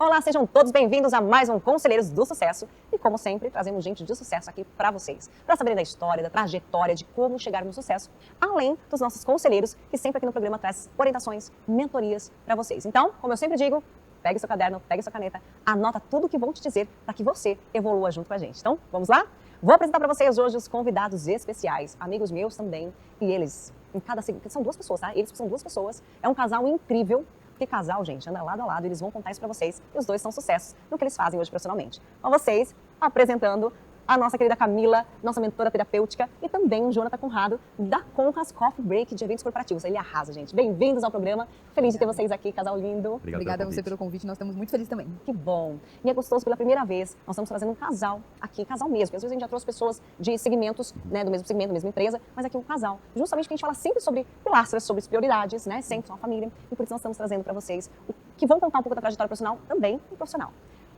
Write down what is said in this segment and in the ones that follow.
Olá, sejam todos bem-vindos a mais um Conselheiros do Sucesso. E como sempre, trazemos gente de sucesso aqui para vocês, para saberem da história, da trajetória, de como chegar no sucesso, além dos nossos conselheiros, que sempre aqui no programa traz orientações, mentorias para vocês. Então, como eu sempre digo, pegue seu caderno, pegue sua caneta, anota tudo o que vão te dizer para que você evolua junto com a gente. Então, vamos lá? Vou apresentar para vocês hoje os convidados especiais, amigos meus também, e eles, são duas pessoas, tá? Eles são duas pessoas, é um casal incrível. Porque casal, gente, anda lado a lado, eles vão contar isso pra vocês. E os dois são sucessos no que eles fazem hoje profissionalmente. Com vocês, apresentando a nossa querida Camila, nossa mentora terapêutica, e também o Jonathan Conrado, da Conras Coffee Break de eventos corporativos. Ele arrasa, gente. Bem-vindos ao programa. Feliz de ter vocês aqui, casal lindo. Obrigada a você pelo convite, nós estamos muito felizes também. Que bom. E é gostoso, pela primeira vez, nós estamos trazendo um casal aqui, casal mesmo. Porque às vezes a gente já trouxe pessoas de segmentos, né, do mesmo segmento, da mesma empresa, mas aqui um casal. Justamente porque a gente fala sempre sobre pilastras, sobre prioridades, né, sempre uma família. E por isso nós estamos trazendo para vocês que vão contar um pouco da trajetória profissional também e profissional.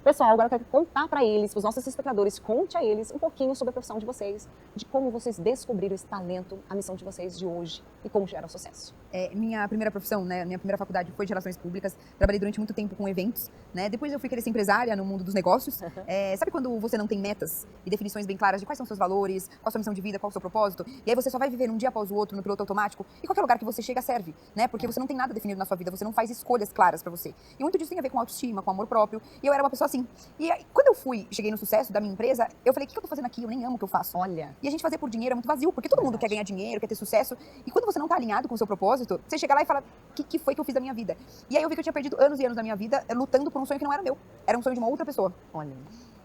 Pessoal, agora eu quero contar para eles, para os nossos espectadores, conte a eles um pouquinho sobre a profissão de vocês, de como vocês descobriram esse talento, a missão de vocês de hoje e como chegaram ao sucesso. Minha primeira profissão, né, minha primeira faculdade foi de Relações Públicas, trabalhei durante muito tempo com eventos, né, depois eu fui querer ser empresária no mundo dos negócios. Sabe quando você não tem metas e definições bem claras de quais são seus valores, qual a sua missão de vida, qual o seu propósito, e aí você só vai viver um dia após o outro no piloto automático, e qualquer lugar que você chega serve, né, porque você não tem nada definido na sua vida, você não faz escolhas claras para você. E muito disso tem a ver com autoestima, com amor próprio, e eu era uma pessoa assim. E aí, quando eu cheguei no sucesso da minha empresa, eu falei, o que eu tô fazendo aqui? Eu nem amo o que eu faço. Olha. E a gente fazer por dinheiro é muito vazio, porque todo mundo quer ganhar dinheiro, quer ter sucesso. E quando você não tá alinhado com o seu propósito, você chega lá e fala, o que foi que eu fiz da minha vida? E aí eu vi que eu tinha perdido anos e anos da minha vida lutando por um sonho que não era meu. Era um sonho de uma outra pessoa. Olha.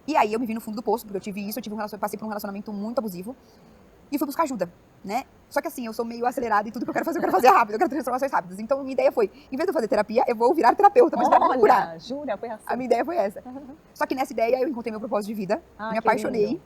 E aí eu me vi no fundo do poço, porque eu tive isso, passei por um relacionamento muito abusivo. E fui buscar ajuda, né? Só que assim, eu sou meio acelerada e tudo que eu quero fazer rápido, eu quero transformações rápidas. Então, minha ideia foi, em vez de eu fazer terapia, eu vou virar terapeuta, mas para me curar. Jura? Foi assim. A minha ideia foi essa. Só que nessa ideia eu encontrei meu propósito de vida, me apaixonei. Lindo.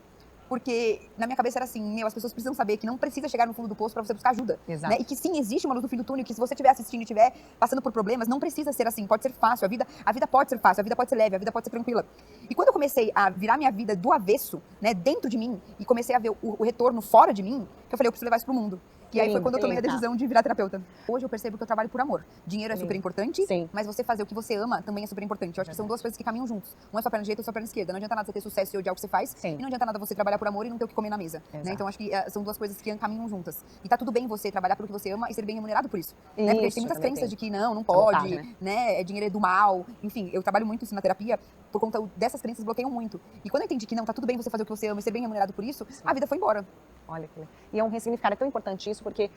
Porque na minha cabeça era assim, as pessoas precisam saber que não precisa chegar no fundo do poço para você buscar ajuda. Exato. Né? E que sim, existe uma luz no fim do túnel, que se você estiver assistindo e estiver passando por problemas, não precisa ser assim, pode ser fácil, a vida pode ser fácil, a vida pode ser leve, a vida pode ser tranquila. E quando eu comecei a virar minha vida do avesso, né, dentro de mim, e comecei a ver o retorno fora de mim, que eu falei, eu preciso levar isso pro mundo. E aí foi quando eu tomei a decisão de virar terapeuta. Hoje eu percebo que eu trabalho por amor. Dinheiro é super importante, sim, mas você fazer o que você ama também é super importante. Eu acho que são duas coisas que caminham juntos. Um é sua perna direita e outra sua perna esquerda. Não adianta nada você ter sucesso e odiar o que você faz. Sim. E não adianta nada você trabalhar por amor e não ter o que comer na mesa. Né? Então acho que são duas coisas que caminham juntas. E tá tudo bem você trabalhar pelo que você ama e ser bem remunerado por isso. Né? Porque tem muitas crenças de que não pode, né? Dinheiro é do mal. Enfim, eu trabalho muito isso na terapia por conta dessas crenças bloqueiam muito. E quando eu entendi que não, tá tudo bem você fazer o que você ama e ser bem remunerado por isso, a vida foi embora. Olha que legal. E é um ressignificar, é tão importante isso, porque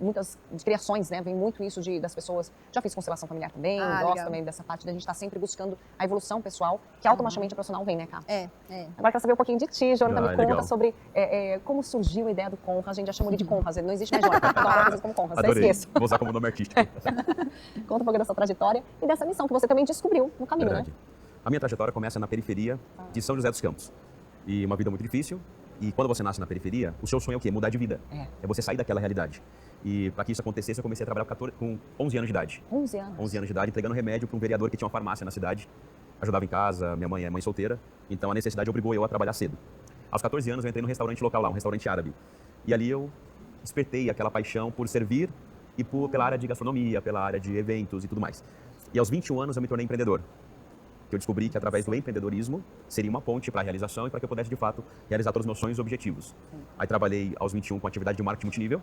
muitas criações, né, vem muito isso das pessoas. Já fiz constelação familiar também, gosto legal. também dessa parte da gente estar sempre buscando a evolução pessoal, que automaticamente a profissional vem, né, Cá? É. Agora quero saber um pouquinho de ti, Jonathan, me conta legal. sobre como surgiu a ideia do Conras. A gente já chama ele de Conras, não existe mais Jonathan, agora coisas como Conras, Adorei. esqueço. Vou usar como nome artístico. Conta um pouco dessa trajetória e dessa missão que você também descobriu no caminho, Verdade. né? A minha trajetória começa na periferia de São José dos Campos. E uma vida muito difícil. E quando você nasce na periferia, o seu sonho é o quê? Mudar de vida. É você sair daquela realidade. E para que isso acontecesse, eu comecei a trabalhar com 11 anos de idade. 11 anos? 11 anos de idade, entregando remédio para um vereador que tinha uma farmácia na cidade. Ajudava em casa, minha mãe é mãe solteira. Então a necessidade obrigou eu a trabalhar cedo. Aos 14 anos eu entrei num restaurante local lá, um restaurante árabe. E ali eu despertei aquela paixão por servir e pela área de gastronomia, pela área de eventos e tudo mais. E aos 21 anos eu me tornei empreendedor. Eu descobri que através do empreendedorismo seria uma ponte para a realização e para que eu pudesse, de fato, realizar todos os meus sonhos e objetivos. Aí trabalhei aos 21 com atividade de marketing multinível,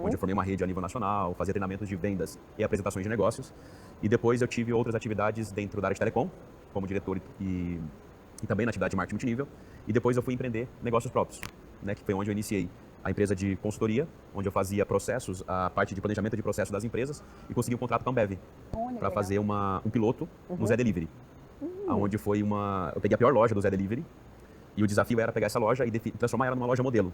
onde eu formei uma rede a nível nacional, fazia treinamentos de vendas e apresentações de negócios. E depois eu tive outras atividades dentro da área de telecom, como diretor e também na atividade de marketing multinível. E depois eu fui empreender negócios próprios, né, que foi onde eu iniciei a empresa de consultoria, onde eu fazia processos, a parte de planejamento de processos das empresas e consegui um contrato com a Ambev para fazer um piloto no Zé Delivery. Onde foi eu peguei a pior loja do Zé Delivery e o desafio era pegar essa loja e transformar ela numa loja modelo.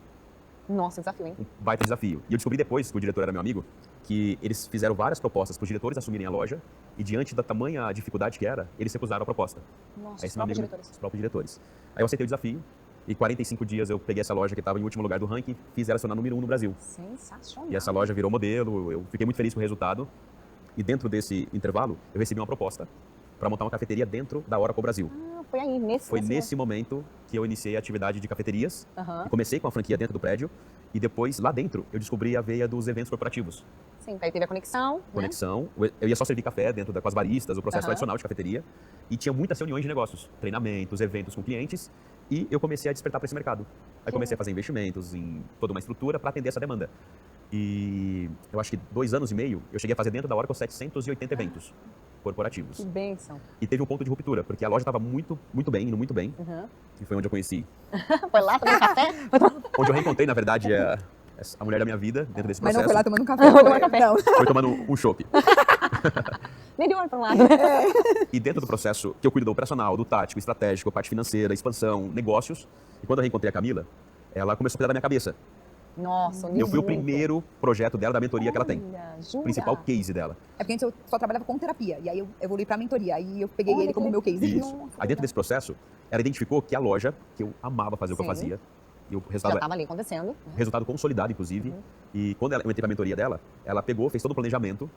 Nossa, desafio, hein? Um baita desafio. E eu descobri depois, que o diretor era meu amigo, que eles fizeram várias propostas para os diretores assumirem a loja e diante da tamanha dificuldade que era, eles recusaram a proposta. Nossa, os próprios diretores. Aí eu aceitei o desafio e 45 dias eu peguei essa loja que estava em último lugar do ranking, fiz ela se tornar número 1 no Brasil. Sensacional. E essa loja virou modelo, eu fiquei muito feliz com o resultado. E dentro desse intervalo, eu recebi uma proposta para montar uma cafeteria dentro da Oracle Brasil. Foi aí, nesse momento que eu iniciei a atividade de cafeterias. E comecei com a franquia dentro do prédio. E depois, lá dentro, eu descobri a veia dos eventos corporativos. Sim, aí teve a conexão, né? Conexão. Eu ia só servir café dentro com as baristas, o processo Aham. tradicional de cafeteria. E tinha muitas reuniões de negócios, treinamentos, eventos com clientes. E eu comecei a despertar para esse mercado. Aí comecei a fazer investimentos em toda uma estrutura para atender essa demanda. E eu acho que 2 anos e meio, eu cheguei a fazer dentro da Oracle 780 eventos corporativos. Que bênção. E teve um ponto de ruptura, porque a loja estava muito bem, indo muito bem. Uhum. E foi onde eu conheci. Foi lá tomar café? Onde eu reencontrei, na verdade, a mulher da minha vida dentro desse Mas processo. não foi lá tomando um café. Não, tomando café. Não. Foi tomando um chopp. Nem de olho para um lado, né? E dentro do processo que eu cuido do operacional, do tático, estratégico, parte financeira, expansão, negócios. E quando eu reencontrei a Camila, ela começou a cuidar da minha cabeça. Nossa, Eu fui o muito. primeiro projeto dela, da mentoria que ela tem. Olha, O jura? principal case dela. É porque antes eu só trabalhava com terapia. E aí eu evoluí pra mentoria. Aí eu peguei Olha ele que como meu case. Isso. Nossa, Aí dentro desse processo, ela identificou que a loja, que eu amava fazer o que eu Sim. fazia, e o Já resultado, estava ali acontecendo. resultado consolidado, inclusive. E quando eu entrei pra mentoria dela, ela pegou, fez todo o planejamento,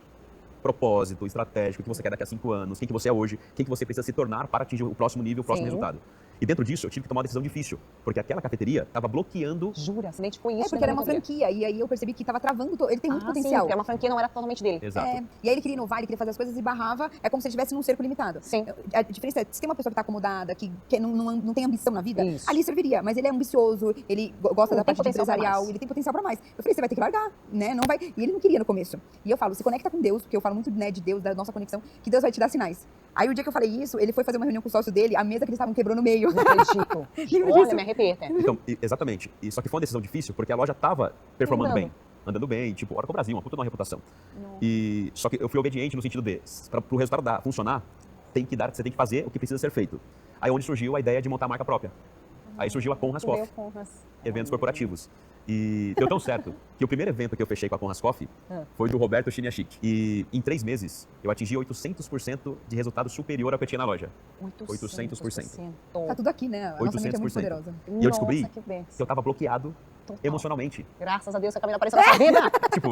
propósito, estratégico, o que você quer daqui a 5 anos, quem que você é hoje, quem que você precisa se tornar para atingir o próximo nível, o próximo Sim. resultado. E dentro disso, eu tive que tomar uma decisão difícil, porque aquela cafeteria estava bloqueando. Jura? Você identificou isso? É porque era uma dentro da franquia. E aí eu percebi que tava travando. Ele tem muito Sim, potencial. porque uma franquia não era totalmente dele. Exato. É, e aí ele queria inovar, ele queria fazer as coisas e barrava. É como se ele estivesse num cerco limitado. Sim. A diferença é, se tem uma pessoa que tá acomodada, que não tem ambição na vida, Isso. ali serviria. Mas ele é ambicioso, ele gosta Ele da tem parte potencial pra empresarial, mais. ele tem potencial pra mais. Eu falei, você vai ter que largar, né? Não vai. E ele não queria no começo. E eu falo, se conecta com Deus, porque eu falo muito, né, de Deus, da nossa conexão, que Deus vai te dar sinais. Aí o dia que eu falei isso, ele foi fazer uma reunião com o sócio dele, a mesa que eles estavam quebrou no meio. Não acredito. Olha, me arrepiei até. Então, exatamente. E só que foi uma decisão difícil, porque a loja estava performando Andando. bem. Andando bem, tipo, Oracle Brasil, uma puta de uma reputação. Não. E só que eu fui obediente no sentido de, para o resultado funcionar, você tem que fazer o que precisa ser feito. Aí onde surgiu a ideia de montar a marca própria. Aí surgiu a Conras Coffee, Veio com as- eventos corporativos. E deu tão certo que o primeiro evento que eu fechei com a Conras Coffee Ah. foi do Roberto Chiniachik. E em 3 meses eu atingi 800% de resultado superior ao que eu tinha na loja. 800%. Tá tudo aqui, né? A nossa mente é muito 800%. poderosa. E eu descobri Nossa, que bênção. que eu tava bloqueado Total. emocionalmente. Graças a Deus que a Camila apareceu na sua vida. Tipo,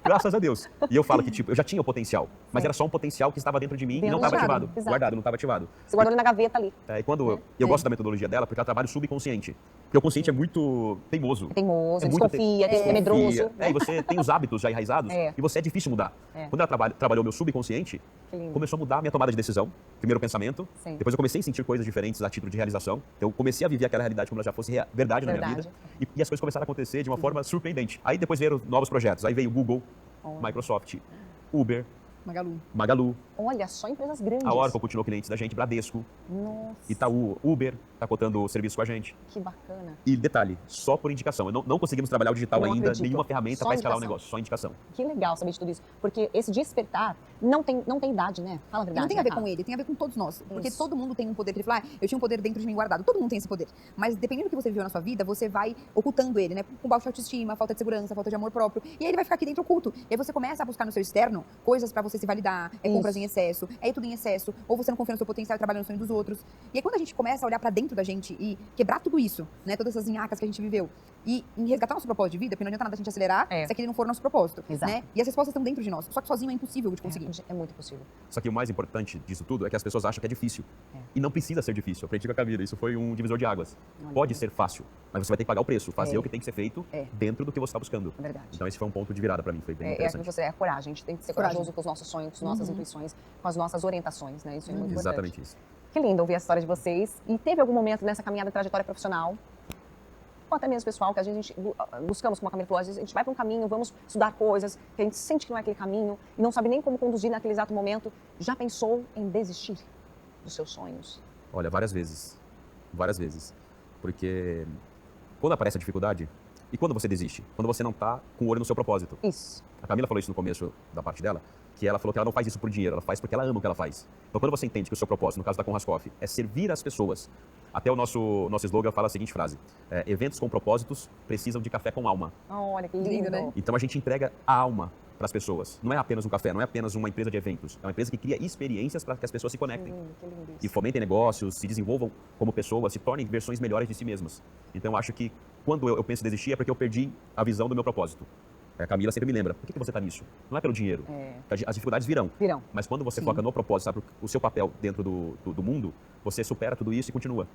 graças a Deus. E eu falo que, tipo, eu já tinha o potencial, mas Sim. era só um potencial que estava dentro de mim e Dentro não estava guardado. ativado. Exato. Guardado, não estava ativado. Você guardou ele na gaveta ali. E quando eu gosto da metodologia dela, porque ela trabalha o subconsciente. Porque o consciente é muito teimoso. É teimoso, É muito desconfia, é medroso. E você tem os hábitos já enraizados É. e você é difícil mudar. É. Quando ela trabalhou meu subconsciente, Que lindo. começou a mudar a minha tomada de decisão. Primeiro o pensamento, Sim. depois eu comecei a sentir coisas diferentes a título de realização. Eu comecei a viver aquela realidade como ela já fosse verdade na minha Verdade. vida. E as coisas começaram a acontecer de uma forma surpreendente. Aí depois vieram novos projetos. Aí veio Google, Olha. Microsoft, Uber, Magalu. Magalu, Olha, só empresas grandes. a Oracle continuou clientes da gente, Bradesco, Nossa, Itaú, Uber, tá cotando o serviço com a gente. que bacana. E detalhe, só por indicação. Não conseguimos trabalhar o digital Não ainda, acredito. nenhuma ferramenta Só para escalar o indicação. negócio, só indicação. Que legal saber de tudo isso. Porque esse despertar não tem idade, né? Fala a E verdade. não tem a ver né, com Fá? ele, tem a ver com todos nós. Porque Isso. todo mundo tem um poder que ele fala, eu tinha um poder dentro de mim guardado. Todo mundo tem esse poder. Mas dependendo do que você viveu na sua vida, você vai ocultando ele, né? Com baixa autoestima, falta de segurança, falta de amor próprio. E aí ele vai ficar aqui dentro oculto. E aí você começa a buscar no seu externo coisas pra você se validar, Isso. compras em excesso, tudo em excesso, ou você não confia no seu potencial e trabalha no sonho dos outros. E aí quando a gente começa a olhar pra dentro da gente e quebrar tudo isso, né? Todas essas nhacas que a gente viveu, e em resgatar nosso propósito de vida, porque não adianta nada a gente acelerar se aquele não for o nosso propósito, Exato. né? E as respostas estão dentro de nós. Só que sozinho é impossível de conseguir. É muito possível. Só que o mais importante disso tudo é que as pessoas acham que é difícil. É. E não precisa ser difícil. Eu aprendi com a Camila, isso foi um divisor de águas. Olha. Pode ser fácil, mas você vai ter que pagar o preço, fazer É. o que tem que ser feito É. dentro do que você está buscando. É verdade. Então esse foi um ponto de virada para mim, foi bem É interessante. que você é a coragem. A gente tem que ser Coragem. corajoso com os nossos sonhos, com as nossas intuições, com as nossas orientações, né? Isso é muito importante. Exatamente isso. Que lindo ouvir a história de vocês. E teve algum momento nessa caminhada de trajetória profissional, ou até mesmo pessoal, que a gente buscamos, como a Camila falou, às vezes a gente vai para um caminho, vamos estudar coisas, que a gente sente que não é aquele caminho e não sabe nem como conduzir naquele exato momento. Já pensou em desistir dos seus sonhos? Olha, várias vezes. Várias vezes. Porque quando aparece a dificuldade, e quando você desiste? Quando você não tá com o olho no seu propósito. Isso. A Camila falou isso no começo da parte dela, que ela falou que ela não faz isso por dinheiro, ela faz porque ela ama o que ela faz. Então quando você entende que o seu propósito, no caso da Conras Coffee, é servir as pessoas, até o nosso slogan fala a seguinte frase, eventos com propósitos precisam de café com alma. Olha, que lindo, Lindo, né? Então a gente entrega a alma para as pessoas. Não é apenas um café, não é apenas uma empresa de eventos. É uma empresa que cria experiências para que as pessoas se Que conectem. lindo, que lindo E isso. fomentem negócios, se desenvolvam como pessoas, se tornem versões melhores de si mesmas. Então eu acho que quando eu penso em desistir é porque eu perdi a visão do meu propósito. A Camila sempre me lembra, por que você está nisso? Não é pelo dinheiro. É, As dificuldades virão. virão. Mas quando você Sim. foca no propósito, sabe o seu papel dentro do mundo, você supera tudo isso e continua.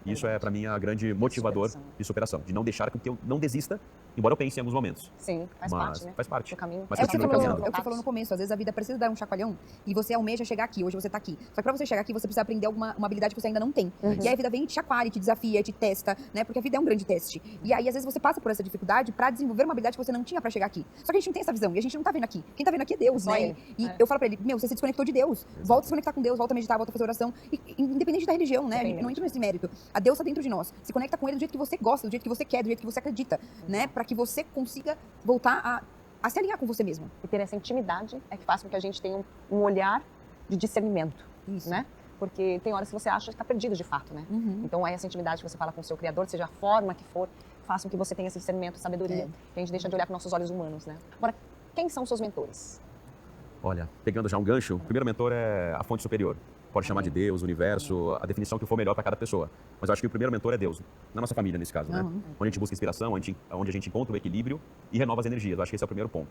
E isso é, para mim, a grande motivador Superação. de superação. De não deixar com que eu não desista Embora eu pense em alguns momentos. Sim, faz Mas parte, né? faz parte. Do caminho. Mas É o que você continua falou, caminhando. é o que você falou no começo. Às vezes a vida precisa dar um chacoalhão e você almeja chegar aqui. Hoje você tá aqui. Só que pra você chegar aqui, você precisa aprender uma habilidade que você ainda não tem. Uhum. E aí a vida vem e te chacoalha, te desafia, te testa, né? Porque a vida é um grande teste. E aí, às vezes, você passa por essa dificuldade pra desenvolver uma habilidade que você não tinha pra chegar aqui. Só que a gente não tem essa visão e a gente não tá vendo aqui. Quem tá vendo aqui é Deus, Só né? ele. E É. eu falo pra ele, meu, você se desconectou de Deus. Volta a se conectar com Deus, volta a meditar, volta a fazer oração. E, independente da religião, né? A gente não entra nesse mérito. A Deus tá dentro de nós. Se conecta com ele do jeito que você gosta, do jeito que você quer, do jeito que você acredita, né? Pra que você consiga voltar a se alinhar com você mesmo. E ter essa intimidade é que faz com que a gente tenha um olhar de discernimento, Isso. né? Porque tem horas que você acha que está perdido de fato, né? Uhum. Então, essa intimidade que você fala com o seu Criador, seja a forma que for, faça com que você tenha esse discernimento, sabedoria. Que a gente deixa de olhar com nossos olhos humanos, né? Agora, quem são os seus mentores? Olha, pegando já um gancho, o primeiro mentor é a fonte superior. Pode chamar de Deus, universo, a definição que for melhor para cada pessoa. Mas eu acho que o primeiro mentor é Deus, na nossa família nesse caso, né? Uhum. Onde a gente busca inspiração, onde a gente encontra o equilíbrio e renova as energias. Eu acho que esse é o primeiro ponto.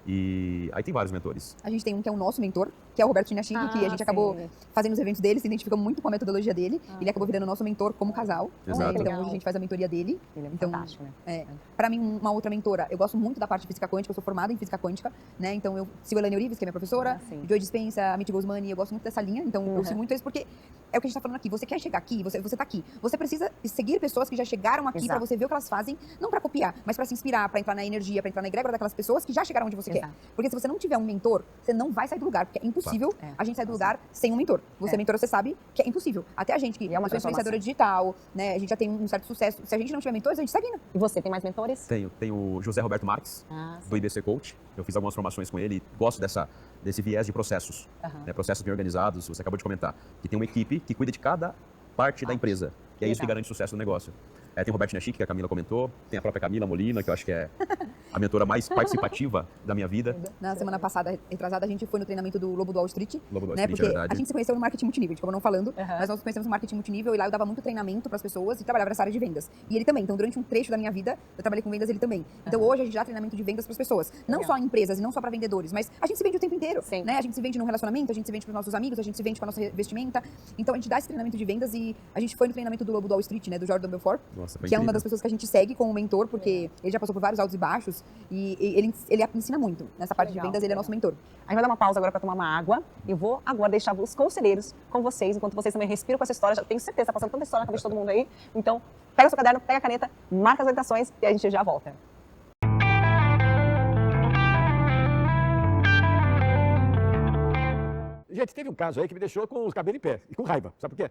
E aí tem vários mentores. A gente tem um que é o nosso mentor, que é o Roberto Chinachico, que a gente acabou fazendo os eventos dele, se identifica muito com a metodologia dele. Ele acabou virando nosso mentor como casal. Exato. Então Legal. hoje a gente faz a mentoria dele. Ele é Então, fantástico, né? Pra mim, uma outra mentora, eu gosto muito da parte de física quântica, eu sou formada em física quântica, né? Então eu sigo a Elaine Orives, que é minha professora, Sim. Joy Dispenza, a Amit Gosmani, eu gosto muito dessa linha, então eu sigo muito isso porque é o que a gente tá falando aqui. Você quer chegar aqui, você tá aqui. Você precisa seguir pessoas que já chegaram aqui pra Exato. você ver o que elas fazem, não pra copiar, mas pra se inspirar, pra entrar na energia, pra entrar na egrégora daquelas pessoas que já chegaram onde você quer. Exato. Porque se você não tiver um mentor, você não vai sair do lugar, porque é impossível a gente sair do lugar sem um mentor. Você é mentor, você sabe que é impossível. Até a gente, que é uma eu sou influenciadora transformação. digital, né? A gente já tem um certo sucesso. Se a gente não tiver mentores, a gente segue. E você, tem mais mentores? Tem o José Roberto Marques, Sim. do IBC Coach. Eu fiz algumas formações com ele, gosto desse viés de processos, né, processos bem organizados, você acabou de comentar, que tem uma equipe que cuida de cada parte da empresa, que é isso que garante o sucesso do negócio. Tem o Roberto Chinachico, que a Camila comentou, tem a própria Camila Molina, que eu acho que é a mentora mais participativa da minha vida. Na semana passada, retrasada, a gente foi no treinamento do Lobo do Wall Street. Lobo do Wall né? Street, Porque é verdade. a gente se conheceu no marketing multinível, a gente acabou não falando, mas nós nos conhecemos no marketing multinível e lá eu dava muito treinamento para as pessoas e trabalhava nessa área de vendas. E ele também, então durante um trecho da minha vida, eu trabalhei com vendas, ele também. Então hoje a gente dá treinamento de vendas para as pessoas. Não só em empresas e não só para vendedores, mas a gente se vende o tempo inteiro. Sim. Né? A gente se vende num relacionamento, a gente se vende para os nossos amigos, a gente se vende com a nossa vestimenta. Então a gente dá esse treinamento de vendas e a gente foi no treinamento do Lobo do Wall Street, né? Do Jordan Belfort, Nossa, foi que é uma incrível. das pessoas que a gente segue como mentor, porque ele já passou por vários altos e baixos e ele ensina muito nessa parte Legal, de vendas, ele é nosso mentor. A gente vai dar uma pausa agora para tomar uma água e vou agora deixar os conselheiros com vocês, enquanto vocês também respiram com essa história. Já tenho certeza, tá passando tanta história na cabeça de todo mundo aí. Então, pega o seu caderno, pega a caneta, marca as orientações e a gente já volta. Gente, teve um caso aí que me deixou com os cabelos em pé e com raiva. Sabe por quê?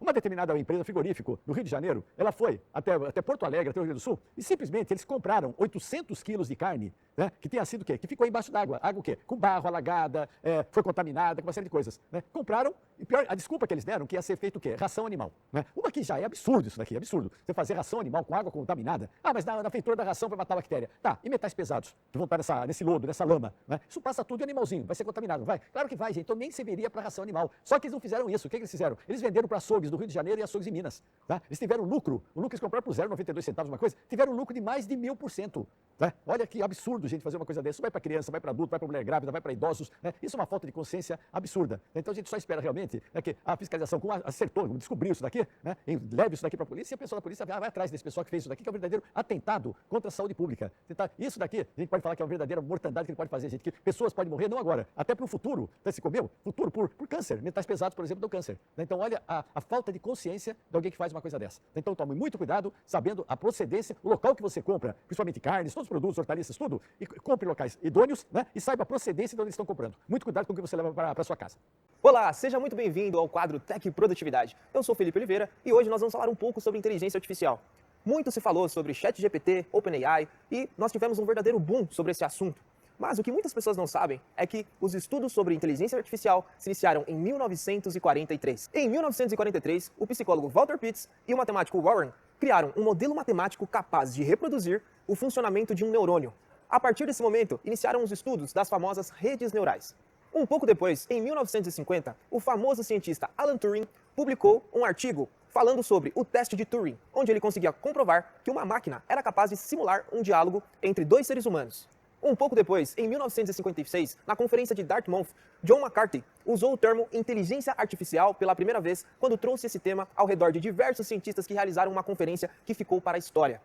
Uma determinada empresa frigorífico no Rio de Janeiro, ela foi até Porto Alegre, até o Rio Grande do Sul, e simplesmente eles compraram 800 quilos de carne, né, que tinha sido o quê? Que ficou embaixo d'água. Água o quê? Com barro, alagada, foi contaminada, com uma série de coisas. Né? Compraram, e pior, a desculpa que eles deram que ia ser feito o quê? Ração animal. Né? Uma que já é absurdo isso daqui, absurdo. Você fazer ração animal com água contaminada. Ah, mas na feitura da ração vai matar a bactéria. Tá, e metais pesados, que vão estar nesse lodo, nessa lama. Né? Isso passa tudo e o animalzinho vai ser contaminado, vai? Claro que vai, gente. Então nem serviria para ração animal. Só que eles não fizeram isso. O que eles fizeram? Eles venderam para açougues do Rio de Janeiro e açougues em Minas. Tá? Eles tiveram lucro. O lucro eles compraram por 0,92 centavos, uma coisa. Tiveram lucro de mais de 1000%. Tá? Olha que absurdo, gente, fazer uma coisa dessa. Isso vai para criança, vai para adulto, vai para mulher grávida, vai para idosos. Né? Isso é uma falta de consciência absurda. Então a gente só espera realmente que a fiscalização acertou, descobriu isso daqui, né? Leve isso daqui para a polícia e a pessoa da polícia vai atrás desse pessoal que fez isso daqui, que é um verdadeiro atentado contra a saúde pública. Isso daqui, a gente pode falar que é uma verdadeira mortandade que ele pode fazer, gente, que pessoas podem morrer, não agora, até para o futuro, se comeu, futuro por câncer, metais pesados, por exemplo, do câncer. Então olha a falta de consciência de alguém que faz uma coisa dessa. Então tome muito cuidado, sabendo a procedência, o local que você compra, principalmente carnes, todos os produtos, hortaliças, tudo, e compre locais idôneos, né? E saiba a procedência de onde eles estão comprando. Muito cuidado com o que você leva para a sua casa. Olá, seja muito bem-vindo ao quadro Tech Produtividade. Eu sou Felipe Oliveira e hoje nós vamos falar um pouco sobre inteligência artificial. Muito se falou sobre ChatGPT, OpenAI e nós tivemos um verdadeiro boom sobre esse assunto. Mas o que muitas pessoas não sabem é que os estudos sobre inteligência artificial se iniciaram em 1943. Em 1943, o psicólogo Walter Pitts e o matemático Warren criaram um modelo matemático capaz de reproduzir o funcionamento de um neurônio. A partir desse momento, iniciaram os estudos das famosas redes neurais. Um pouco depois, em 1950, o famoso cientista Alan Turing publicou um artigo falando sobre o teste de Turing, onde ele conseguia comprovar que uma máquina era capaz de simular um diálogo entre dois seres humanos. Um pouco depois, em 1956, na conferência de Dartmouth, John McCarthy usou o termo inteligência artificial pela primeira vez quando trouxe esse tema ao redor de diversos cientistas que realizaram uma conferência que ficou para a história.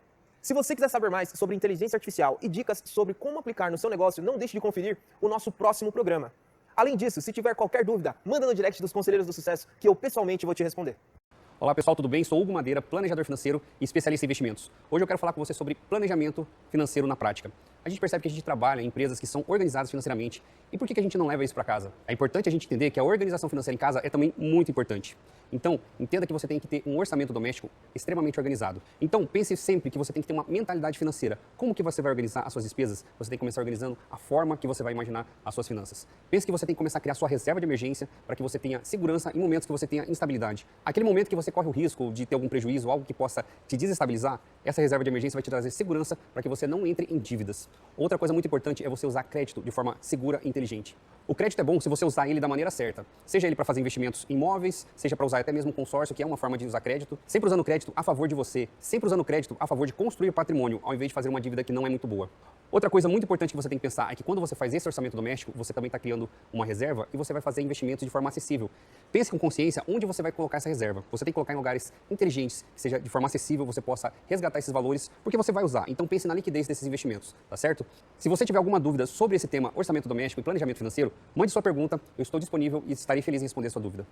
Se você quiser saber mais sobre inteligência artificial e dicas sobre como aplicar no seu negócio, não deixe de conferir o nosso próximo programa. Além disso, se tiver qualquer dúvida, manda no direct dos Conselheiros do Sucesso que eu pessoalmente vou te responder. Olá pessoal, tudo bem? Sou Hugo Madeira, planejador financeiro e especialista em investimentos. Hoje eu quero falar com você sobre planejamento financeiro na prática. A gente percebe que a gente trabalha em empresas que são organizadas financeiramente. E por que a gente não leva isso para casa? É importante a gente entender que a organização financeira em casa é também muito importante. Então, entenda que você tem que ter um orçamento doméstico extremamente organizado. Então, pense sempre que você tem que ter uma mentalidade financeira. Como que você vai organizar as suas despesas? Você tem que começar organizando a forma que você vai imaginar as suas finanças. Pense que você tem que começar a criar sua reserva de emergência para que você tenha segurança em momentos que você tenha instabilidade. Aquele momento que você corre o risco de ter algum prejuízo, algo que possa te desestabilizar, essa reserva de emergência vai te trazer segurança para que você não entre em dívidas. Outra coisa muito importante é você usar crédito de forma segura e inteligente. O crédito é bom se você usar ele da maneira certa. Seja ele para fazer investimentos em imóveis, seja para usar até mesmo consórcio, que é uma forma de usar crédito. Sempre usando crédito a favor de você. Sempre usando crédito a favor de construir patrimônio, ao invés de fazer uma dívida que não é muito boa. Outra coisa muito importante que você tem que pensar é que quando você faz esse orçamento doméstico, você também está criando uma reserva e você vai fazer investimentos de forma acessível. Pense com consciência onde você vai colocar essa reserva. Você tem que colocar em lugares inteligentes, que seja de forma acessível, você possa resgatar esses valores, porque você vai usar. Então pense na liquidez desses investimentos, tá certo? Se você tiver alguma dúvida sobre esse tema orçamento doméstico e planejamento financeiro, mande sua pergunta, eu estou disponível e estarei feliz em responder a sua dúvida.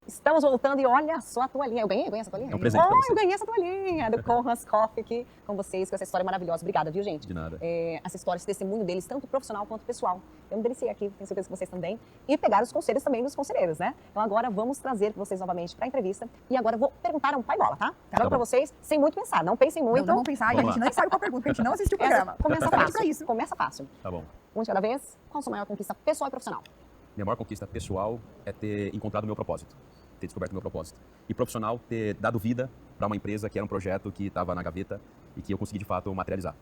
Estamos voltando e olha só a toalhinha. Eu ganhei essa toalhinha? É um presente pra você. Eu ganhei essa toalhinha do Conrad's Coffee aqui com vocês, com essa história maravilhosa. Obrigada, viu, gente? De nada. Essa história, esse testemunho deles, tanto profissional quanto pessoal. Eu me deliciei aqui, tenho certeza que vocês também. E pegaram os conselhos também dos conselheiros, né? Então agora vamos trazer vocês novamente para a entrevista. E agora eu vou perguntar um pai bola, tá? Jogo para vocês, sem muito pensar. Não pensem muito. Não vamos pensar, e a gente nem sabe qual a pergunta, porque a gente não assistiu o programa. Começa Pra fácil. isso. Começa fácil. Tá bom. Um de cada vez. Qual a sua maior conquista pessoal e profissional? Minha maior conquista pessoal é ter encontrado o meu propósito, ter descoberto o meu propósito. E profissional, ter dado vida para uma empresa que era um projeto que estava na gaveta e que eu consegui, de fato, materializar.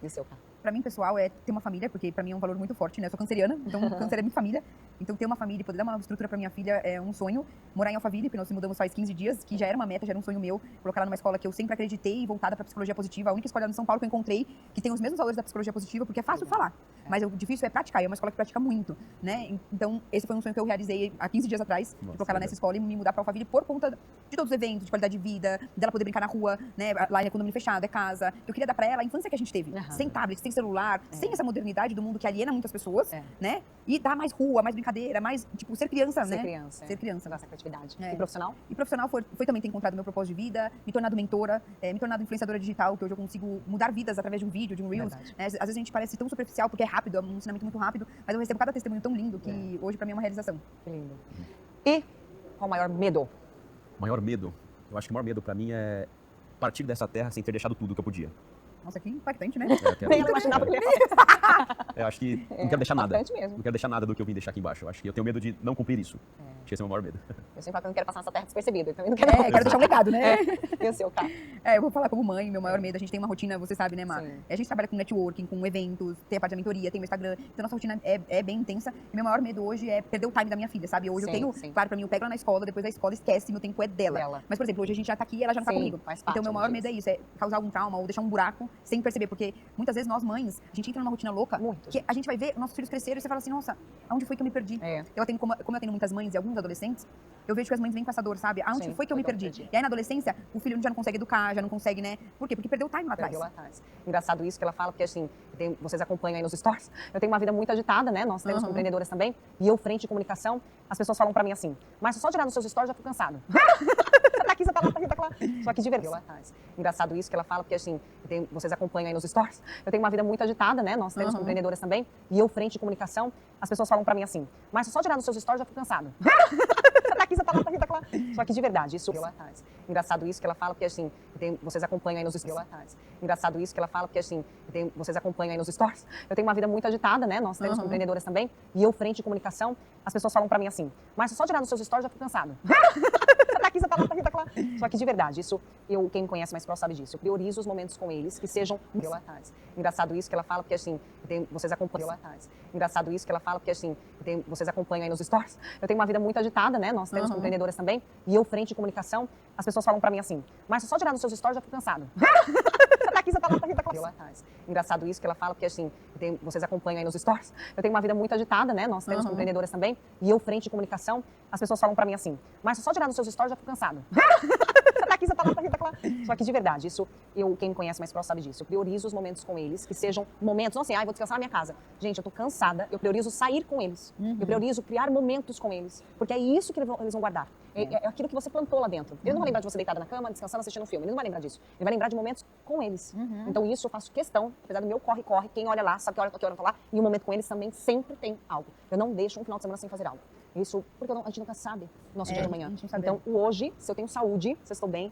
E o seu, cara? Pra mim, pessoal, é ter uma família, porque pra mim é um valor muito forte, né? Eu sou canceriana, então câncer é minha família. Então ter uma família e poder dar uma estrutura pra minha filha é um sonho. Morar em Alphaville, que nós nos mudamos faz 15 dias, que já era uma meta, já era um sonho meu. Colocar ela numa escola que eu sempre acreditei e voltada pra psicologia positiva. A única escola no São Paulo que eu encontrei que tem os mesmos valores da psicologia positiva, porque é fácil falar, mas o difícil é praticar. E é uma escola que pratica muito, né? Então esse foi um sonho que eu realizei há 15 dias atrás, de colocar ela nessa escola e me mudar pra Alphaville por conta de todos os eventos, de qualidade de vida, dela poder brincar na rua, né? Lá é condomínio fechado, é casa. Eu queria dar pra ela a infância que a gente teve, sem tablet, sem celular, sem essa modernidade do mundo que aliena muitas pessoas, né? E dar mais rua, mais brincadeira, mais, tipo, ser criança, né? Ser criança. Nossa criatividade. É. E profissional? E profissional foi também ter encontrado meu propósito de vida, me tornado mentora, me tornado influenciadora digital, que hoje eu consigo mudar vidas através de um vídeo, de um Reels. Né? Às vezes a gente parece tão superficial porque é rápido, é um ensinamento muito rápido, mas eu recebo cada testemunho tão lindo que hoje pra mim é uma realização. Que lindo. E qual o maior medo? Maior medo? Eu acho que o maior medo para mim é partir dessa terra sem ter deixado tudo que eu podia. Nossa, que impactante, né? Nem ela imaginava que ele ia fazer. Eu acho que não quero deixar nada. Bastante mesmo. Não quero deixar nada do que eu vim deixar aqui embaixo. Eu acho que eu tenho medo de não cumprir isso. Acho que esse é o meu maior medo. Eu sempre falo que eu não quero passar nessa terra despercebido, então eu não quero. Quero deixar um legado, né? E o seu, cara? Eu vou falar como mãe, meu maior medo, a gente tem uma rotina, você sabe, né, Mar? Sim. A gente trabalha com networking, com eventos, tem a parte da mentoria, tem o Instagram, então nossa rotina é bem intensa. E meu maior medo hoje é perder o time da minha filha, sabe? Hoje eu tenho, claro, pra mim, eu pego ela na escola, depois da escola esquece, meu tempo é dela. Mas, por exemplo, hoje a gente já tá aqui e ela já não tá comigo. Então, meu maior medo é isso, é causar algum trauma ou deixar um buraco sem perceber, porque muitas vezes nós, mães, a gente entra numa rotina louca, que a gente vai ver nossos filhos crescerem e você fala assim, nossa, aonde foi que eu me perdi? Eu atendo, como eu tenho muitas mães e alguns adolescentes, eu vejo que as mães vêm com essa dor, sabe? Aonde foi que eu me perdi? E aí na adolescência, o filho já não consegue educar, já não consegue, né? Por quê? Porque perdeu o time lá atrás. Engraçado isso que ela fala, porque assim, vocês acompanham aí nos stories, eu tenho uma vida muito agitada, né? Nós temos empreendedoras também, e eu, frente de comunicação, as pessoas falam pra mim assim, mas só de olhar nos seus stories já fico cansado. Você tá aqui, você tá lá, tá aqui, tá lá. Só que de verdade. Engraçado isso que ela fala, porque assim, vocês acompanham aí nos stories, eu tenho uma vida muito agitada, né? Nós temos empreendedoras também, e eu, frente de comunicação, as pessoas falam pra mim assim, mas só de olhar nos seus stories já fico cansado. Você tá aqui, você tá lá, tá aqui, tá lá. Só que de verdade, isso lá atrás. Engraçado isso que ela fala, porque assim, vocês acompanham aí nos stories. Engraçado isso que ela fala, porque assim, vocês acompanham aí nos stories. Eu tenho uma vida muito agitada, né? Nós temos empreendedoras também, e eu, frente de comunicação, as pessoas falam pra mim assim, mas só de olhar nos seus stories já fico cansado. Você tá aqui, você tá lá, tá aqui, tá lá. Só que de verdade, isso, quem me conhece mais próximo sabe disso. Eu priorizo os momentos com eles que sejam lá atrás. Engraçado isso que ela fala, porque assim, vocês acompanham lá atrás. Engraçado isso que ela fala, porque assim, vocês acompanham aí nos stories. Eu tenho uma vida muito agitada, né? Nós temos empreendedoras também, e eu, frente de comunicação, as pessoas falam pra mim assim, mas só de olhar nos seus stories já fico cansado. Você tá aqui, você tá lá, tá aqui, tá lá atrás. Engraçado isso que ela fala, porque assim, vocês acompanham aí nos stories, eu tenho uma vida muito agitada, né? Nós temos empreendedoras também, e eu, frente de comunicação, as pessoas falam pra mim assim, mas só de olhar nos seus stories já fico cansada. Você tá aqui, você tá lá, tá aqui, tá lá. Só que de verdade, isso, quem me conhece mais próximo sabe disso. Eu priorizo os momentos com eles, que sejam momentos, não assim, vou descansar na minha casa. Gente, eu tô cansada, eu priorizo sair com eles. Eu priorizo criar momentos com eles. Porque é isso que eles vão guardar. É aquilo que você plantou lá dentro. Ele não vai lembrar de você deitada na cama, descansando, assistindo um filme. Ele não vai lembrar disso. Ele vai lembrar de momentos com eles. Então isso eu faço questão, apesar do meu corre-corre, quem olha lá, sabe que hora eu tô lá, e um momento com eles também sempre tem algo. Eu não deixo um final de semana sem fazer algo. Isso porque a gente nunca sabe o nosso dia de amanhã. Então, o hoje, se eu tenho saúde, se eu estou bem,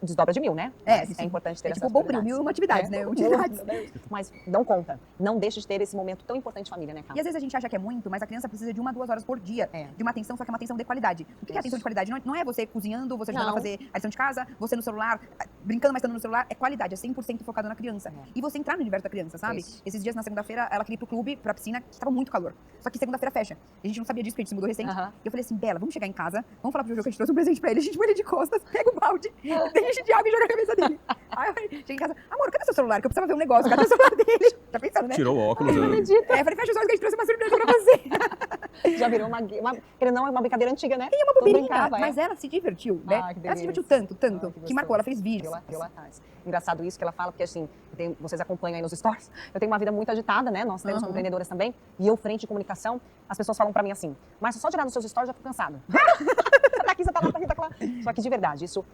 desdobra de 1000, né? É importante ter essa tipo, bom para 1000 uma atividade, né? Utilidades. Mas dão conta. Não deixe de ter esse momento tão importante de família, né, Carla? E às vezes a gente acha que é muito, mas a criança precisa de 1 a 2 horas por dia de uma atenção, só que é uma atenção de qualidade. O que é atenção de qualidade? Não é você cozinhando, você ajudando a fazer a lição de casa, você no celular, brincando, mas estando no celular. É qualidade, é 100% focado na criança. E você entrar no universo da criança, sabe? Esses dias, na segunda-feira, ela queria ir pro clube, pra piscina, que estava muito calor. Só que segunda-feira fecha. A gente não sabia disso, porque a gente se mudou recente. E eu falei assim, Bela, vamos chegar em casa, vamos falar pro Jojo que a gente trouxe um presente pra ele, a gente põe ele de costas, pega o balde, deixa de água e joga a cabeça dele. Aí eu cheguei em casa, amor, cadê seu celular? Que eu precisava ver um negócio, cadê o celular dele? Tá pensando, né? Tirou o óculos. Eu falei, fecha os olhos que a gente trouxe uma surpresa pra você. Já virou uma brincadeira antiga, né? E é uma bobeirinha, mas ela se divertiu, né? Ela se divertiu tanto, que marcou, ela fez vídeos. Lá atrás. Engraçado isso que ela fala, porque assim, vocês acompanham aí nos stories, eu tenho uma vida muito agitada, né? Nós temos empreendedoras também, e eu, frente de comunicação, as pessoas falam pra mim assim, mas só de olhar nos seus stories já fico cansada. Você tá aqui, você tá lá, tá aqui, tá lá. Só que de verdade, isso,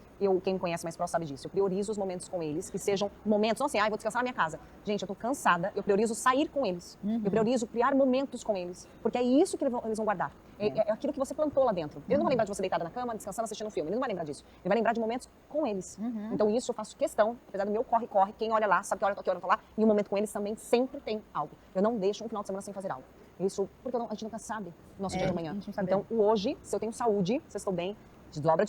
quem me conhece mais próximo sabe disso. Eu priorizo os momentos com eles, que sejam momentos, não assim, vou descansar na minha casa. Gente, eu tô cansada, eu priorizo sair com eles. Eu priorizo criar momentos com eles. Porque é isso que eles vão guardar. É aquilo que você plantou lá dentro. Ele não vai lembrar de você deitada na cama, descansando, assistindo um filme. Ele não vai lembrar disso. Ele vai lembrar de momentos com eles. Então isso eu faço questão, apesar do meu corre-corre, quem olha lá, sabe que hora eu tô lá, e um momento com eles também sempre tem algo. Eu não deixo um final de semana sem fazer algo. Isso porque a gente nunca sabe o nosso dia de amanhã. Então, o hoje, se eu tenho saúde, se eu estou bem,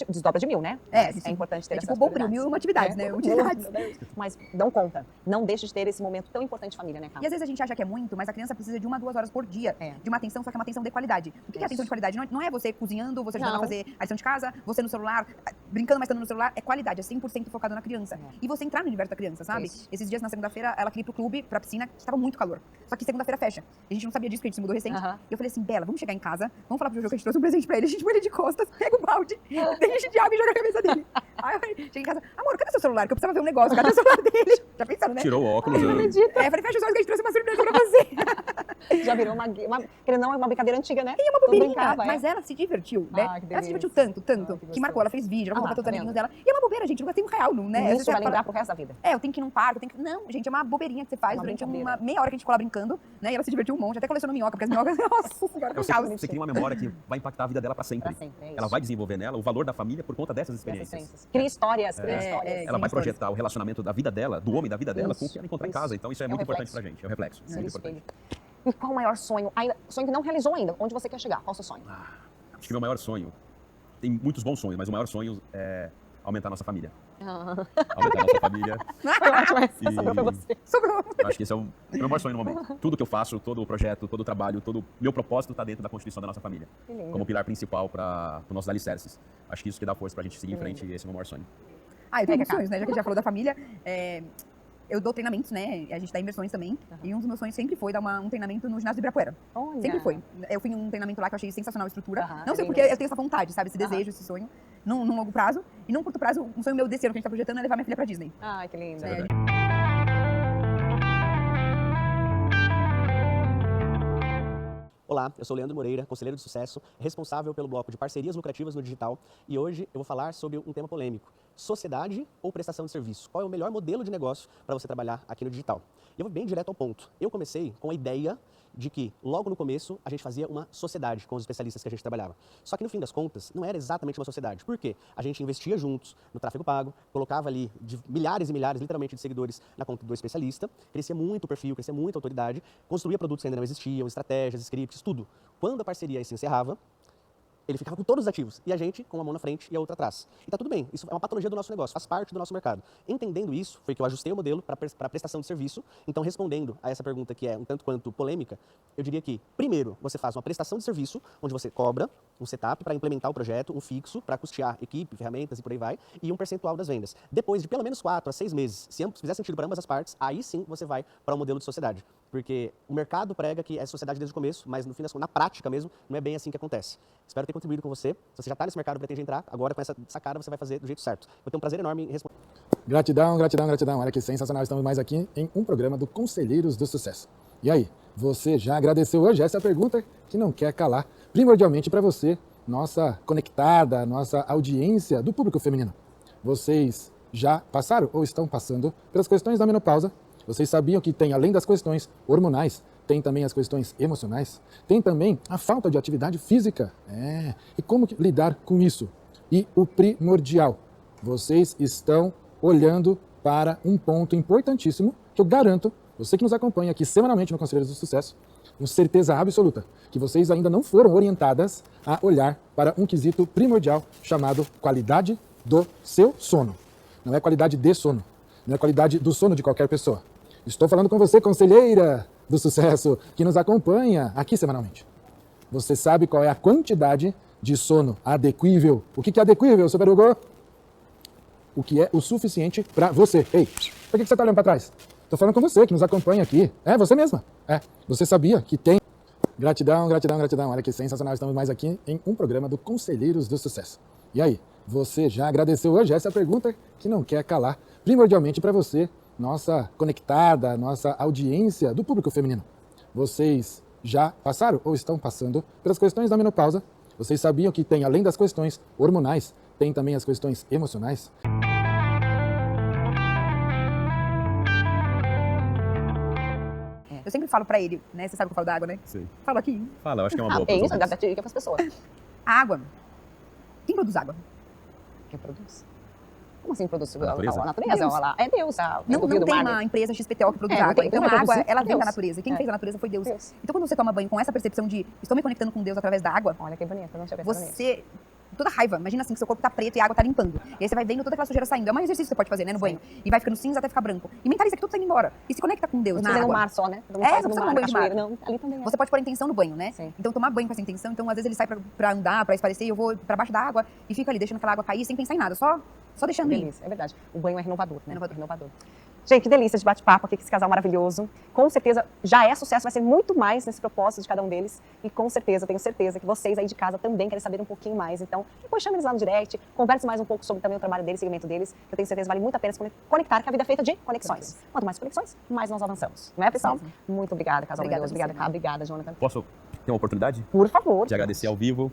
desdobra de 1000, né? É importante ter tipo, bom para 1000 uma atividade, né? Utilidades. Mas dão conta. Não deixe de ter esse momento tão importante de família, né, Carla? E às vezes a gente acha que é muito, mas a criança precisa de 1 a 2 horas por dia de uma atenção, só que é uma atenção de qualidade. O que é atenção de qualidade? Não é você cozinhando, você ajudando a fazer a lição de casa, você no celular, brincando, mas estando no celular. É qualidade, é 100% focado na criança. E você entrar no universo da criança, sabe? Esses dias, na segunda-feira, ela queria ir pro clube, pra piscina, que estava muito calor. Só que segunda-feira fecha. A gente não sabia disso, porque a gente se mudou recente. E eu falei assim, Bela, vamos chegar em casa, vamos falar pro Jojo que a gente trouxe um presente pra ele, a gente põe ele de costas, pega o balde, deixa de água e joga a cabeça dele. Aí eu cheguei em casa, amor, cadê seu celular? Que eu precisava ver um negócio, cadê o celular dele? Tá pensando, né? Tirou o óculos. Eu falei, fecha os olhos que a gente trouxe uma surpresa pra você. Já virou uma brincadeira antiga, né? E é uma bobeirinha, mas ela se divertiu, né? Ela se divertiu tanto, que marcou, ela fez vídeo, ela contou pra todos os amigos dela. E é uma bobeira, gente, eu gastei R$1, né? Isso vai lembrar pro resto da vida. Eu tenho que ir num parque, Não, gente, é uma bobeirinha que você faz durante uma meia hora que a gente ficou lá brincando, né? E ela se divertiu um monte, até colecionou minhoca, porque as minhocas, nossa senhora, você cria uma memória que vai impactar a vida dela pra sempre. Ela vai desenvolver nela o valor da família por conta dessas experiências. Cria histórias, Ela vai projetar o relacionamento da vida dela, do homem da vida dela, com o que ela encontrar em casa. Então isso é muito importante pra gente, é um reflexo. Muito importante. E qual o maior sonho? Sonho que não realizou ainda. Onde você quer chegar? Qual o seu sonho? Acho que meu maior sonho, tem muitos bons sonhos, mas o maior sonho é aumentar a nossa família. Aumentar a nossa família. Foi ótimo, sobrou pra você. Eu acho que esse é o meu maior sonho no momento. Tudo que eu faço, todo o projeto, todo o trabalho, todo o meu propósito está dentro da constituição da nossa família. Como pilar principal para os nossos alicerces. Acho que isso que dá força pra gente seguir em frente e esse é o meu maior sonho. Eu tenho sonhos, né? Já que a gente já falou da família, eu dou treinamentos, né? A gente dá imersões também. E um dos meus sonhos sempre foi dar um treinamento no ginásio de Ibirapuera. Sempre foi. Eu fui em um treinamento lá que eu achei sensacional a estrutura. Não sei porque eu tenho essa vontade, sabe? Esse desejo, esse sonho. Num longo prazo. E num curto prazo, um sonho meu desse ano que a gente tá projetando é levar minha filha pra Disney. Que lindo. Olá, eu sou Leandro Moreira, conselheiro de sucesso, responsável pelo bloco de parcerias lucrativas no digital e hoje eu vou falar sobre um tema polêmico, sociedade ou prestação de serviço? Qual é o melhor modelo de negócio para você trabalhar aqui no digital? E eu vou bem direto ao ponto. Eu comecei com a ideia de que, logo no começo, a gente fazia uma sociedade com os especialistas que a gente trabalhava. Só que, no fim das contas, não era exatamente uma sociedade. Por quê? A gente investia juntos no tráfego pago, colocava ali milhares e milhares, literalmente, de seguidores na conta do especialista, crescia muito o perfil, crescia muito a autoridade, construía produtos que ainda não existiam, estratégias, scripts, tudo. Quando a parceria se encerrava, Ele ficava com todos os ativos. E a gente com uma mão na frente e a outra atrás. E tá tudo bem. Isso é uma patologia do nosso negócio, faz parte do nosso mercado. Entendendo isso, foi que eu ajustei o modelo para prestação de serviço. Então, respondendo a essa pergunta que é um tanto quanto polêmica, eu diria que, primeiro, você faz uma prestação de serviço, onde você cobra um setup para implementar o projeto, um fixo para custear equipe, ferramentas e por aí vai, e um percentual das vendas. Depois de pelo menos 4 a 6 meses, se fizer sentido para ambas as partes, aí sim você vai para o modelo de sociedade. Porque o mercado prega que é sociedade desde o começo, mas no fim das contas, na prática mesmo, não é bem assim que acontece. Espero ter contribuído com você. Se você já está nesse mercado e pretende entrar, agora com essa sacada você vai fazer do jeito certo. Vou ter um prazer enorme em responder. Gratidão, gratidão, gratidão. Olha que sensacional. Estamos mais aqui em um programa do Conselheiros do Sucesso. E aí, você já agradeceu hoje? Essa é a pergunta que não quer calar. Primordialmente para você, nossa conectada, nossa audiência do público feminino. Vocês já passaram ou estão passando pelas questões da menopausa? Vocês sabiam que tem, além das questões hormonais, tem também as questões emocionais? Tem também a falta de atividade física? E como lidar com isso? E o primordial, vocês estão olhando para um ponto importantíssimo que eu garanto, você que nos acompanha aqui semanalmente no Conselheiros do Sucesso, com certeza absoluta, que vocês ainda não foram orientadas a olhar para um quesito primordial chamado qualidade do seu sono. Não é qualidade de sono, não é qualidade do sono de qualquer pessoa. Estou falando com você, conselheira do sucesso, que nos acompanha aqui semanalmente. Você sabe qual é a quantidade de sono adequível? O que é adequível, Super Hugo? O que é o suficiente para você. Ei, por que você está olhando para trás? Estou falando com você, que nos acompanha aqui. É, você mesma. Você sabia que tem... Gratidão, gratidão, gratidão. Olha que sensacional. Estamos mais aqui em um programa do Conselheiros do Sucesso. E aí, você já agradeceu hoje? Essa é a pergunta que não quer calar. Primordialmente para você, nossa conectada, nossa audiência do público feminino. Vocês já passaram ou estão passando pelas questões da menopausa? Vocês sabiam que tem, além das questões hormonais, tem também as questões emocionais? Eu sempre falo pra ele, né? Você sabe que eu falo da água, né? Sim. Falo aqui. Fala, eu acho que é uma boa. É isso, dá dica para as pessoas. A água. Quem produz água? Quem produz? Como assim produz? A natureza? A natureza, Deus. olha lá. É Deus. Não do rio, do tem mar, uma empresa XPTO que produz não água. tem. Então Quem vai a água, produzir? ela vem da Deus. natureza. E quem fez a natureza foi Deus. Deus. Então quando você toma banho com essa percepção de estou me conectando com Deus através da água, Olha que bonito, não tinha pensado nisso. você... Toda raiva. Imagina assim, que seu corpo tá preto e a água tá limpando. E aí você vai vendo toda aquela sujeira saindo. É um exercício que você pode fazer, né, no banho. E vai ficando cinza até ficar branco. E mentaliza que tudo tá indo embora. E se conecta com Deus Não na precisa no água. mar só, né? Todo É, mundo faz não no precisa mar, no banho de cachoeira. mar. Não, ali também é. Você pode pôr a intenção no banho, né? Sim. Então tomar banho com essa intenção. Então às vezes ele sai pra andar, pra espairecer, e eu vou pra baixo da água e fico ali deixando aquela água cair sem pensar em nada. Só deixando ir. Delícia, é verdade. O banho é renovador, né? Renovador. Renovador. Gente, que delícia de bate-papo aqui com esse casal maravilhoso. Com certeza já é sucesso, vai ser muito mais nesse propósito de cada um deles. E com certeza, tenho certeza que vocês aí de casa também querem saber um pouquinho mais. Então, depois chame eles lá no direct, converse mais um pouco sobre também o trabalho deles, o segmento deles. Eu tenho certeza que vale muito a pena se conectar, que a vida é feita de conexões. Quanto mais conexões, mais nós avançamos. Não é, pessoal? Muito obrigada, casal Obrigada maravilhoso. a você, Obrigada, Cá. Obrigada, Jonathan. Posso ter uma oportunidade Por favor. de agradecer ao vivo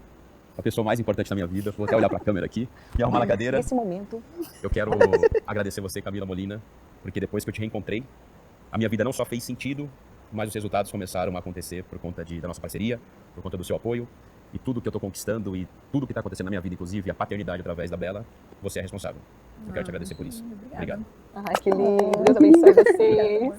a pessoa mais importante da minha vida? Vou até olhar para a câmera aqui, me arrumar na cadeira. Nesse momento, Eu quero agradecer você, Camila Molina, porque depois que eu te reencontrei, a minha vida não só fez sentido, mas os resultados começaram a acontecer por conta da nossa parceria, por conta do seu apoio. E tudo que eu estou conquistando e tudo que está acontecendo na minha vida, inclusive a paternidade através da Bela, você é responsável. Eu quero te agradecer por isso. Obrigado. ai, que lindo. Deus abençoe vocês.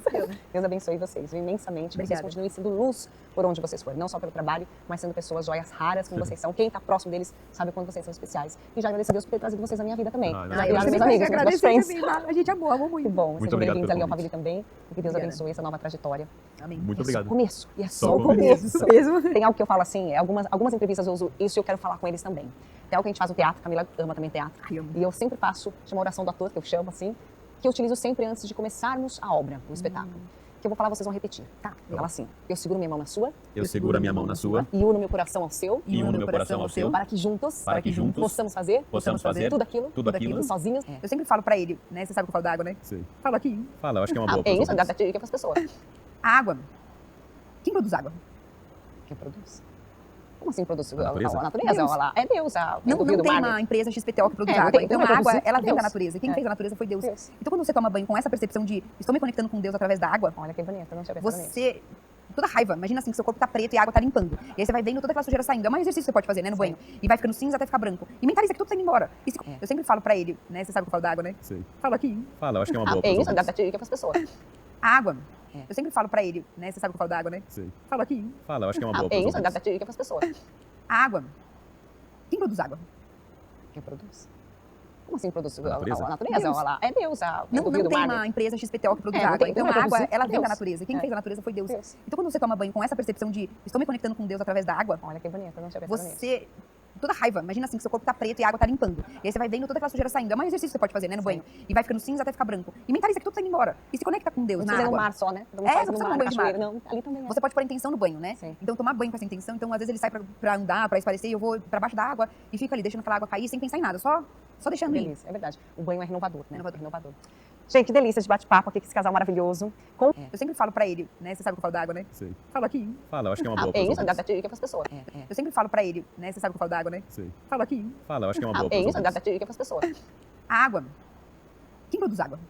Deus abençoe vocês imensamente. Que vocês Obrigada. continuem sendo luz por onde vocês forem. Não só pelo trabalho, mas sendo pessoas joias raras como vocês são. Quem está próximo deles sabe o quanto vocês são especiais. E já agradeço a Deus por ter trazido vocês na minha vida também. Ah, Já eu obrigada, meus também amigos, meus best agradeço friends. também, a gente amou Que muito. bom. Muito Sejam obrigado bem-vindos pelo ali ao convite. Família também. E que Deus Obrigada. abençoe essa nova trajetória. Amém. Muito É obrigado. só o começo. E é Só só o o começo. Isso mesmo. Tem algo que eu falo assim, algumas entrevistas eu uso isso e eu quero falar com eles também. Tem algo que a gente faz no teatro, Camila ama também teatro. Ai, amo. E eu sempre faço, chama oração do ator, que eu chamo assim, que eu utilizo sempre antes de começarmos a obra, o espetáculo. Que eu vou falar, vocês vão repetir. Tá? Fala assim, eu seguro minha mão na sua, Eu seguro a minha mão na sua e uno meu coração ao seu, e uno meu coração ao seu, para que juntos, para que juntos possamos fazer possamos fazer tudo aquilo aquilo. sozinhos. Eu sempre falo pra ele, né? Você sabe que eu falo da água, né? Sim. Falo aqui. Fala, eu acho que é uma boa. É isso, para os dá dica para as pessoas. A água. Quem produz água? Quem produz? Como assim produz? A natureza? A natureza, Deus. olha lá. É Deus, Não do rio, do tem mar. uma empresa XPTO que produz não água. tem. Então Quem a vai água, produzir? ela vem da Deus. natureza. E quem É. fez a natureza foi Deus. Deus. Então quando você toma banho com essa percepção de estou me conectando com Deus através da água, Olha que bonito, eu não tinha pensado nisso. você... Toda raiva. Imagina assim, que seu corpo tá preto e a água tá limpando. E aí você vai vendo toda aquela sujeira saindo. É um exercício que você pode fazer, né, no banho. E vai ficando cinza até ficar branco. E mentaliza que tudo tá indo embora. E eu sempre falo pra ele, né? Você sabe que eu falo da água, né? Sim. Falo aqui. Fala, eu acho que é uma boa. É isso, para dá os dica para as pessoas. A água. Eu sempre falo pra ele, né? Você sabe que eu falo da água, né? Sim. Falo aqui. Fala, eu acho que é uma boa. É isso, para dá os dica para as pessoas. A água. Quem produz água? Quem produz? Como assim produz? natureza. A natureza, Deus. olha lá. É Deus. Não do rio, do tem mar. uma empresa XPTO que produz É, não água. tem. Então Quem a vai água, produzir? ela vem Deus. da natureza. Quem É. fez a natureza foi Deus. Deus. Então quando você toma banho com essa percepção de estou me conectando com Deus através da água, Olha que bonito, eu não tinha pensado nisso. você... Toda raiva, imagina assim, que seu corpo tá preto e a água tá limpando. E aí você vai vendo toda aquela sujeira saindo. É um exercício que você pode fazer, né, no banho. E vai ficando cinza até ficar branco. E mentaliza que tudo tá indo embora. E se conecta com Deus Não na precisa ir no água. mar só, né? Todo mundo É, faz não no precisa mar, no banho de cachoeira. mar. Não, ali também é. Você pode pôr a intenção no banho, né? Sim. Então tomar banho com essa intenção. Então às vezes ele sai pra andar, pra esparecer, e eu vou pra baixo da água e fico ali deixando aquela água cair sem pensar em nada. Só deixando ir. Delícia, é verdade. O banho é renovador, né? Renovador. Renovador. Gente, que delícia de bate-papo aqui com esse casal maravilhoso. Com... Eu sempre falo pra ele, né? Você sabe que eu falo da água, né? Sei. Falo aqui. Fala, eu acho que é uma Ah, boa. é pros isso, ouvintes. dá dica pras pessoas. Eu sempre falo pra ele, né? Você sabe que eu falo da água, né? Sei. Falo aqui. Fala, eu acho que é uma Ah, boa. é pros isso, dá ouvintes. dica pras pessoas. A água. Quem produz água?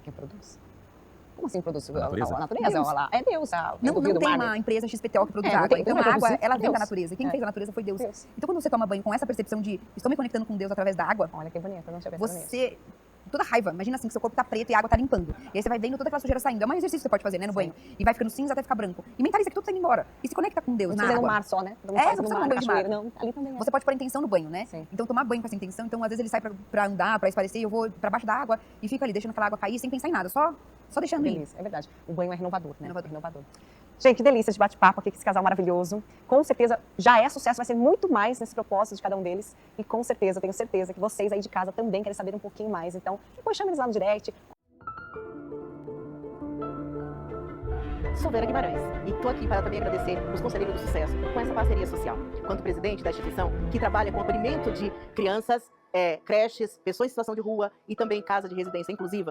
Quem produz? Como assim produz? natureza. A natureza, Deus. olha lá. É Deus. Não do rio, do tem mar. uma empresa XPTO que produz É, não água. tem. Então Quem a vai água, produzir? ela vem Deus. da natureza. Quem É. fez a natureza foi Deus. Deus. Então quando você toma banho com essa percepção de estou me conectando com Deus através da água, Olha que bonito, eu não tinha pensado nisso. você... Toda raiva, imagina assim, que seu corpo tá preto e a água tá limpando. E aí você vai vendo toda aquela sujeira saindo. É um exercício que você pode fazer, né, no banho. E vai ficando cinza até ficar branco. E mentaliza que tudo tá indo embora. E se conecta com Deus Não na precisa ir no água. mar só, né? Todo mundo É, faz não no precisa mar, no banho de mar. cachoeira. Não, ali também é. Você pode pôr a intenção no banho, né? Sim. Então tomar banho com essa intenção. Então às vezes ele sai pra andar, pra esparecer, e eu vou pra baixo da água e fico ali deixando aquela água cair sem pensar em nada. Só deixando ir. Delícia, é verdade. O banho é renovador, né? Renovador. Renovador. Gente, que delícia de bate-papo aqui com esse casal maravilhoso. Com certeza já é sucesso, vai ser muito mais nesse propósito de cada um deles. E com certeza, tenho certeza que vocês aí de casa também querem saber um pouquinho mais. Então, depois chama eles lá no direct. Sou Vera Guimarães e estou aqui para também agradecer os Conselheiros do Sucesso com essa parceria social. Quanto presidente da instituição que trabalha com o acolhimento de crianças, creches, pessoas em situação de rua e também casa de residência inclusiva.